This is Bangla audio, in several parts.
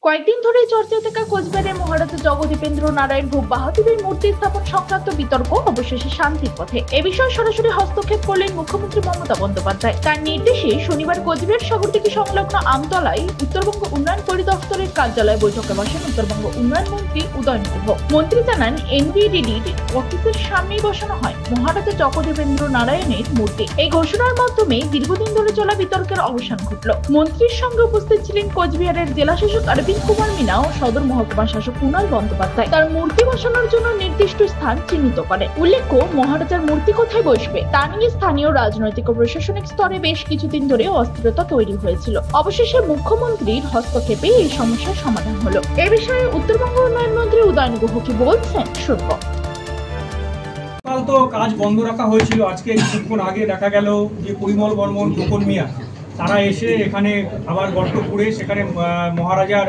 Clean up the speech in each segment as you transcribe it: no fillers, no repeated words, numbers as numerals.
কয়েকদিন ধরেই চর্চায় থাকা কোচবিহারের মহারাজা জগদীপেন্দ্র নারায়ণ ভূপ বাহাদুরের মূর্তি স্থাপন সংক্রান্ত বিতর্ক অবশেষে শান্তির পথে। এ বিষয়ে সরাসরি হস্তক্ষেপ করলেন মুখ্যমন্ত্রী মমতা বন্দ্যোপাধ্যায়। তার নির্দেশে শনিবার কোচবিহার সাগরদিঘি সংলগ্ন আমতলায় উত্তরবঙ্গ উন্নয়ন পরিদপ্তরের কার্যালয়ে বৈঠকে বসেন উত্তরবঙ্গ উন্নয়ন মন্ত্রী উদয়ন গুহ। মন্ত্রী জানান, এনবিডিডির অফিসের সামনেই বসানো হয় মহারাজা জগদীপেন্দ্র নারায়ণের মূর্তি। এই ঘোষণার মাধ্যমে দীর্ঘদিন ধরে চলা বিতর্কের অবসান ঘটল। মন্ত্রীর সঙ্গে উপস্থিত ছিলেন কোচবিহারের জেলা শাসক অরবিন্দ কুমার মিনা ও সদর মহকুমা শাসক কুণাল বন্দ্যোপাধ্যায়। তার মূর্তি বসানোর জন্য নির্দিষ্ট স্থান চিহ্নিত করেন। উল্লেখ্য, মহারাজার মূর্তি কোথায় বসবে তা নিয়ে স্থানীয় রাজনৈতিক ও প্রশাসনিক স্তরে বেশ কিছুদিন ধরে অস্থিরতা তৈরি হয়েছিল। অবশেষে মুখ্যমন্ত্রীর হস্তক্ষেপে এই সমস্যার সমাধান হলো। এ বিষয়ে উত্তরবঙ্গ উন্নয়ন মন্ত্রী উদয়ন গুহ কি বলছেন শুনব। কাল তো কাজ বন্ধ রাখা হয়েছিল। আজকে কিছুক্ষণ আগে দেখা গেল যে পরিমল বর্মন, খোকন মিয়া তারা এসে এখানে আবার গর্ত করে সেখানে মহারাজার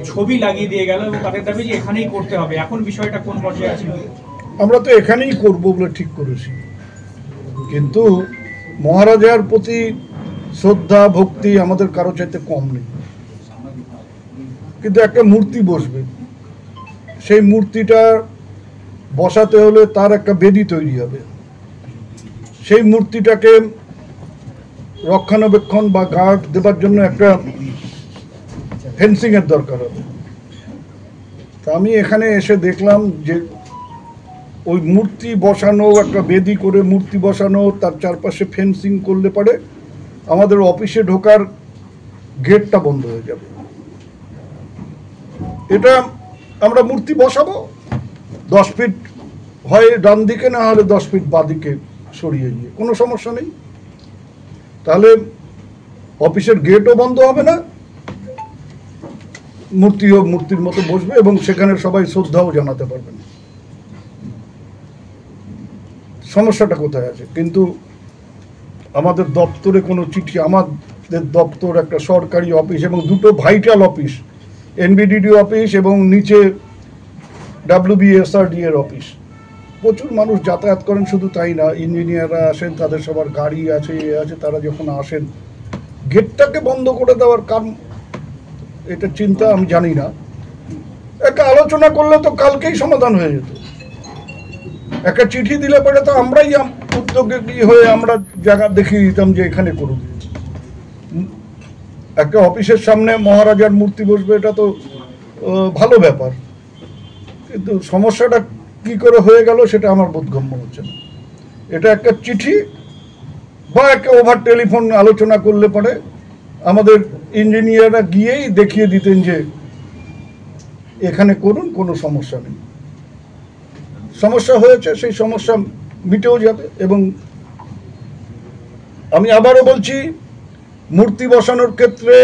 ছবি লাগিয়ে দিয়ে গেল এবং তাদের দাবি যে এখানেই করতে হবে। এখন বিষয়টা কোন পর্যায়ে আছে? আমরা তো এখানেই করব বলে ঠিক করেছি, কিন্তু মহারাজার প্রতি শ্রদ্ধা ভক্তি আমাদের কারো চাইতে কম নেই। কিন্তু একটা মূর্তি বসবে, সেই মূর্তিটা বসাতে হলে তার একটা বেদি তৈরি হবে। সেই মূর্তিটাকে রক্ষণাবেক্ষণ বা গার্ড দেবার জন্য একটা ফেন্সিংয়ের দরকার হবে। তা আমি এখানে এসে দেখলাম যে ওই মূর্তি বসানো, একটা বেদি করে মূর্তি বসানো, তার চারপাশে ফেন্সিং করলে পরে আমাদের অফিসে ঢোকার গেটটা বন্ধ হয়ে যাবে। এটা আমরা মূর্তি বসাবো 10 ফিট হয় ডান দিকে, না হলে 10 ফিট বাঁদিকে সরিয়ে গিয়ে, কোনো সমস্যা নেই। তাহলে অফিসের গেটও বন্ধ হবে না, মূর্তিও মূর্তির মতো বসবে এবং সেখানে সবাই শ্রদ্ধাও জানাতে পারবেন। সমস্যাটা কোথায় আছে? কিন্তু আমাদের দপ্তরে কোনো চিঠি, আমাদের দপ্তর একটা সরকারি অফিস এবং দুটো ভাইটাল অফিস, এনবিডিডি অফিস এবং নিচে WBSRD এর অফিস। প্রচুর মানুষ যাতায়াত করেন, শুধু তাই না, ইঞ্জিনিয়াররা আসেন, তাদের সবার গাড়ি আছে, তারা যখন আসেন গেটটাকে বন্ধ করে দেওয়ার কারণ এটা চিন্তা আমি জানি না। একটা আলোচনা করলে তো কালকেই সমাধান হয়ে যেত। একটা চিঠি দিলে পরে তো আমরাই উদ্যোগী হয়ে আমরা জায়গা দেখিয়ে দিতাম যে এখানে করুন। একটা অফিসের সামনে মহারাজার মূর্তি বসবে, এটা তো ভালো ব্যাপার, কিন্তু সমস্যাটা কি করে হয়ে গেল সেটা আমার বোধগম্য হচ্ছে না। এটা একটা চিঠি বা একটা ওভার টেলিফোন আলোচনা করলে পরে আমাদের ইঞ্জিনিয়াররা গিয়েই দেখিয়ে দিতেন যে এখানে করুন, কোনো সমস্যা নেই। সমস্যা হয়েছে, সেই সমস্যা মিটেও যাবে। এবং আমি আবারও বলছি, মূর্তি বসানোর ক্ষেত্রে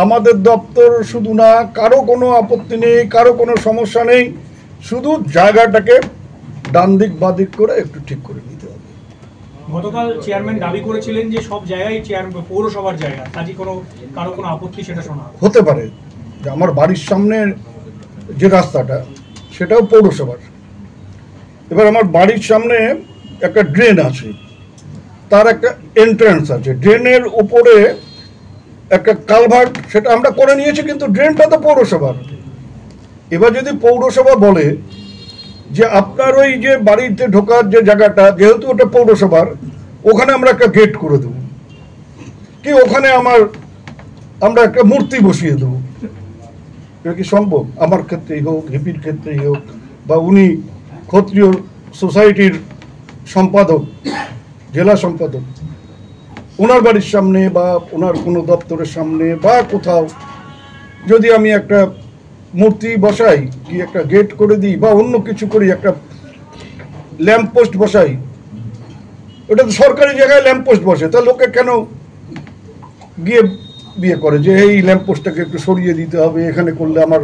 আমাদের দপ্তর শুধু না, কারো কোনো আপত্তি নেই, কারো কোনো সমস্যা নেই, শুধু জায়গাটাকে ডান দিক বাঁ দিক করে একটু ঠিক করে নিতে হবে। গতকাল চেয়ারম্যান দাবি করেছিলেন যে সব জায়গায় পৌরসভার জায়গা, কাজে কারো কোনো আপত্তি সেটা শোনা হতে পারে। যে আমার বাড়ির সামনে যে রাস্তাটা সেটাও পৌরসভার। এবার আমার বাড়ির সামনে একটা ড্রেন আছে, তার একটা এন্ট্রান্স আছে, ড্রেনের উপরে একটা কালভার্ট, সেটা আমরা করে নিয়েছি, কিন্তু ড্রেনটা তো পৌরসভার। এবার যদি পৌরসভা বলে যে আপনার ওই যে বাড়িতে ঢোকার যে জায়গাটা, যেহেতু ওটা পৌরসভার, ওখানে আমরা একটা গেট করে দেব, কি ওখানে আমরা একটা মূর্তি বসিয়ে দেবো, এটা কি সম্ভব? আমার ক্ষেত্রেই হোক, হিপির ক্ষেত্রেই হোক, বা উনি ক্ষত্রিয় সোসাইটির সম্পাদক, জেলা সম্পাদক, ওনার বাড়ির সামনে বা ওনার কোনো দপ্তরের সামনে বা কোথাও যদি আমি একটা মূর্তি বসাই, কি একটা গেট করে দিই বা অন্য কিছু করি, একটা ল্যাম্প পোস্ট বসাই, ওটা তো সরকারি জায়গায় ল্যাম্প পোস্ট বসে, তা লোকে কেন গিয়ে বিয়ে করে যে এই ল্যাম্প পোস্টটাকে একটু সরিয়ে দিতে হবে, এখানে করলে আমার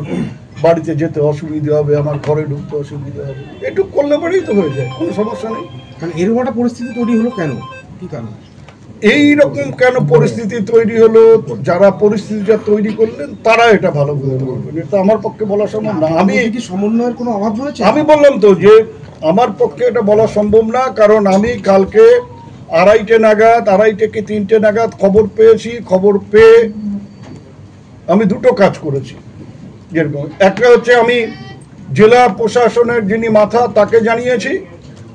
বাড়িতে যেতে অসুবিধা হবে, আমার ঘরে ঢুকতে অসুবিধা হবে, একটু করলে পরেই তো হয়ে যায়, কোনো সমস্যা নেই। কারণ এরকম একটা পরিস্থিতি তৈরি হলো কেন, কি কারণ? এইরকম কেন পরিস্থিতি তৈরি হলো, যারা পরিস্থিতিটা তৈরি করলেন তারা এটা ভালো করে বলবেন, এটা আমার পক্ষে বলা সম্ভব না। আমি কি সমন্বয়ের কোনো অভাব রয়েছে? আমি বললাম তো যে আমার পক্ষে এটা বলা সম্ভব না, কারণ আমি কালকে 2:30 কি 3টে নাগাদ খবর পেয়েছি। খবর পেয়ে আমি দুটো কাজ করেছি। যেরকম একটা হচ্ছে আমি জেলা প্রশাসনের যিনি মাথা তাকে জানিয়েছি,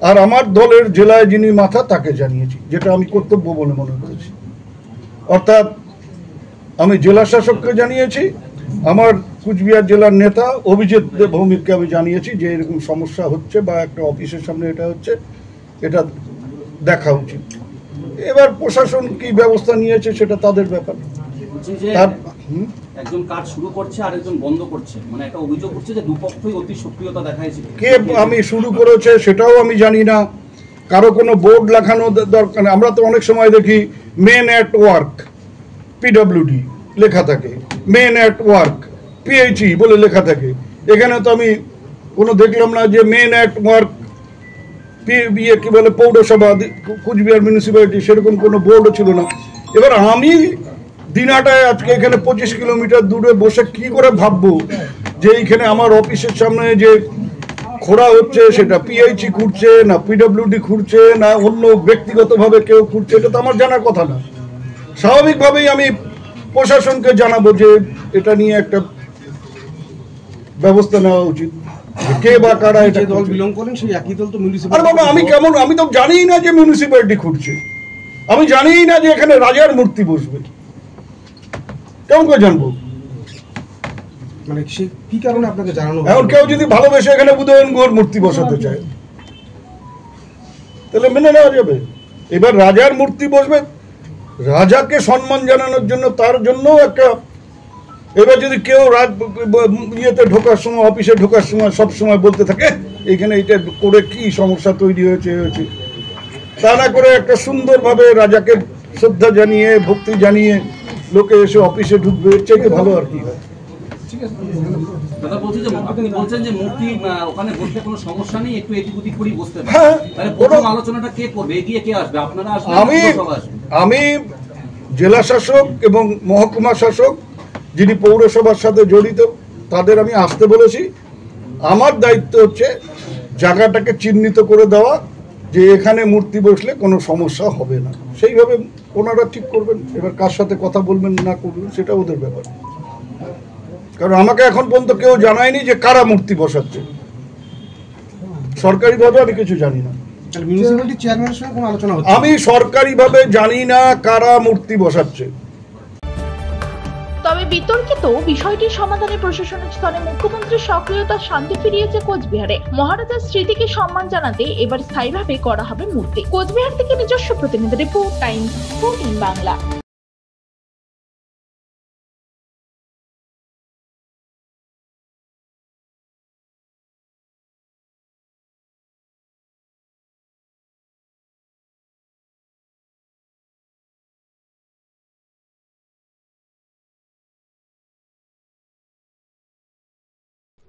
আর আমার দলের জেলায় যিনি মাথা তাকে জানিয়েছি, যেটা আমি কর্তব্য বলে মনে করেছি। অর্থাৎ আমি জেলা শাসককে জানিয়েছি, আমার কুচবিহার জেলার নেতা অভিজিৎ ভৌমিককে আমি জানিয়েছি যে এরকম সমস্যা হচ্ছে বা একটা অফিসের সামনে এটা হচ্ছে, এটা দেখা উচিত। এবার প্রশাসন কি ব্যবস্থা নিয়েছে সেটা তাদের ব্যাপার। একজন কাজ শুরু করছে আর একজন বন্ধ করছে, মানে একটা অভিযোগ করছে যে দুপক্ষই অতি সক্রিয়তা দেখাইছে। কে আমি শুরু করেছে সেটাও আমি জানি না, কারো কোনো বোর্ড লাগানো দরকার। আমরা তো অনেক সময় দেখি মেন অ্যাট ওয়ার্ক পিডব্লিউডি লেখা থাকে, মেন অ্যাট ওয়ার্ক পিএইচই বলে লেখা থাকে। এখানে তো আমি কোনো দেখলাম না যে মেন অ্যাট ওয়ার্ক বিয়ে কি বলে পৌরসভা কুচবিহার মিউনিসিপ্যালিটি, সেরকম কোনো বোর্ডও ছিল না। এবার আমি দিনাটায় আজকে এখানে 25 কিলোমিটার দূরে বসে কি করে ভাববো যে এইখানে আমার অফিসের সামনে যে খোঁড়া হচ্ছে সেটা পিএইচই খুঁড়ছে না পিডব্লিউডি খুঁড়ছে না অন্য ব্যক্তিগতভাবে কেউ খুঁড়ছে, এটা তো আমার জানার কথা না। স্বাভাবিকভাবেই আমি প্রশাসনকে জানাবো যে এটা নিয়ে একটা ব্যবস্থা নেওয়া উচিত। কে বা কারা এটা দল বিলং করেন সেই একই দল তো আর মিউনিসিপ্যালিটি। বাবা আমি তো জানিই না যে মিউনিসিপ্যালিটি খুঁড়ছে, আমি জানিই না যে এখানে রাজার মূর্তি বসবে, কেমন করে জানবো? মানে সে কি কারণে আপনাকে জানানো এখন কেউ যদি ভালোবেসে এখানে উদয়ন গুহর মূর্তি বসাতে চায় তাহলে মেনে নেওয়া যাবে। এবার রাজার মূর্তি বসবে, রাজাকে সম্মান জানানোর জন্য, তার জন্য একটা। এবার যদি কেউ ইয়েতে ঢোকার সময়, অফিসে ঢোকার সময় সব সময় বলতে থাকে এখানে এটা করে কি সমস্যা তৈরি হয়েছে, তা না করে একটা সুন্দরভাবে রাজাকে শ্রদ্ধা জানিয়ে ভক্তি জানিয়ে লোকে এসে অফিসে ঢুকবে, এর চাইতে ভালো আর কি হয়। দাদা বলছি যে আপনি বলছেন যে মূর্তি ওখানে বসতে কোনো সমস্যা নেই, একটু এদিক ওদিক করেই বসতে পারে। হ্যাঁ, তাহলে প্রথম আলোচনাটা কে করবে, এগিয়ে কে আসবে? আপনারা আসবেন? আমি জেলা শাসক এবং মহকুমা শাসক যিনি পৌরসভার সাথে জড়িত তাদের আমি আসতে বলেছি। আমার দায়িত্ব হচ্ছে জায়গাটাকে চিহ্নিত করে দেওয়া যে এখানে মূর্তি বসলে কোনো সমস্যা হবে না, সেইভাবে ওনারা ঠিক করবেন। এবার কার সাথে কথা বলবেন না করবেন সেটা ওদের ব্যাপার, কারণ আমাকে এখন পর্যন্ত কেউ জানায়নি যে কারা মূর্তি বসাচ্ছে। সরকারিভাবে আমি কিছু জানি না। মিউনিসিপ্যালিটি চেয়ারম্যানের সঙ্গে কোনো আলোচনা হচ্ছে? আমি সরকারিভাবে জানি না কারা মূর্তি বসাচ্ছে। তবে বিতর্কিত বিষয়টির সমাধানে প্রশাসনিক স্তরে মুখ্যমন্ত্রীর সক্রিয়তা শান্তি ফিরিয়েছে কোচবিহারে। মহারাজার স্মৃতিকে সম্মান জানাতে এবার স্থায়ীভাবে করা হবে মূর্তি। কোচবিহার থেকে নিজস্ব প্রতিনিধি রিপোর্ট, টাইমস 14 বাংলা।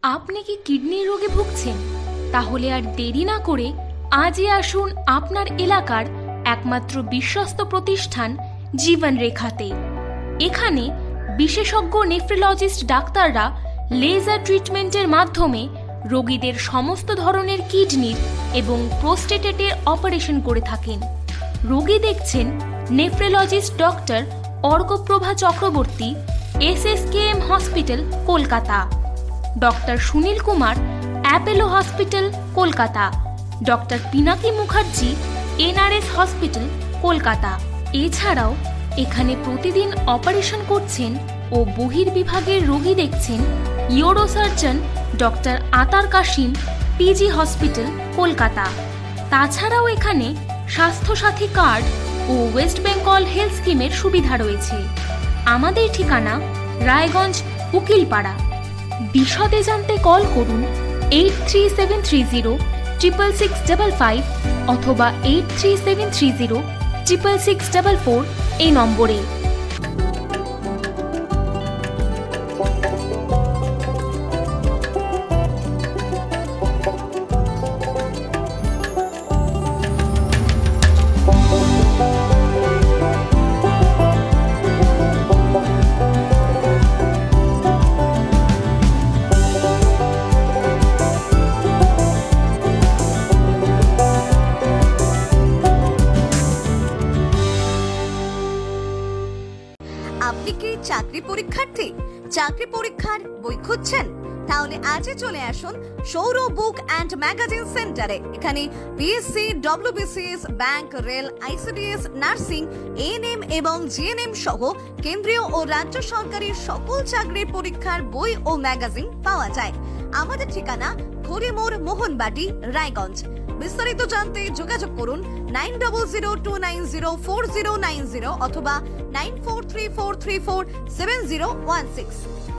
আপনি কি কিডনি রোগে ভুগছেন? তাহলে আর দেরি না করে আজই আসুন আপনার এলাকার একমাত্র বিশ্বস্ত প্রতিষ্ঠান জীবন রেখাতে। এখানে বিশেষজ্ঞ নেফ্রোলজিস্ট ডাক্তাররা লেজার ট্রিটমেন্টের মাধ্যমে রোগীদের সমস্ত ধরনের কিডনির এবং প্রোস্টেটের অপারেশন করে থাকেন। রোগী দেখছেন nephrologist doctor Arkaprava Chakraborty, SSKM hospital, Kolkata. Doctor Sunil Kumar, Apollo hospital, Kolkata. Doctor Pinaki Mukherjee, NRS hospital, Kolkata. এছাড়াও এখানে প্রতিদিন অপারেশন করছেন ও বহির্বিভাগের রোগী দেখছেন ইউরোসার্জন ডক্টর আতার কাশিম, PG হসপিটাল, কলকাতা। তাছাড়াও এখানে স্বাস্থ্যসাথী কার্ড ও ওয়েস্ট বেঙ্গল হেলথ স্কিমের সুবিধা রয়েছে। আমাদের ঠিকানা রায়গঞ্জ, উকিলপাড়া। বিশদে জানতে কল করুন 8373066655 অথবা 8373066644 এই নম্বরে। চাকরি পরীক্ষার বই খুঁজছেন? তাহলে আজই চলে আসুন সৌর বুক অ্যান্ড ম্যাগাজিন সেন্টারে। এখানে BSc, WBCS, bank, rail, ICDS, nursing, ANM এবং জিএনএম সহ কেন্দ্রীয় ও রাজ্য সরকারের সকল চাকরির পরীক্ষার বই ও ম্যাগাজিন পাওয়া যায়। আমাদের ঠিকানা খড়িমোড়, মোহনবাটি, রায়গঞ্জ। বিস্তারিত জানতে যোগাযোগ করুন 9002904090 অথবা 9434347016।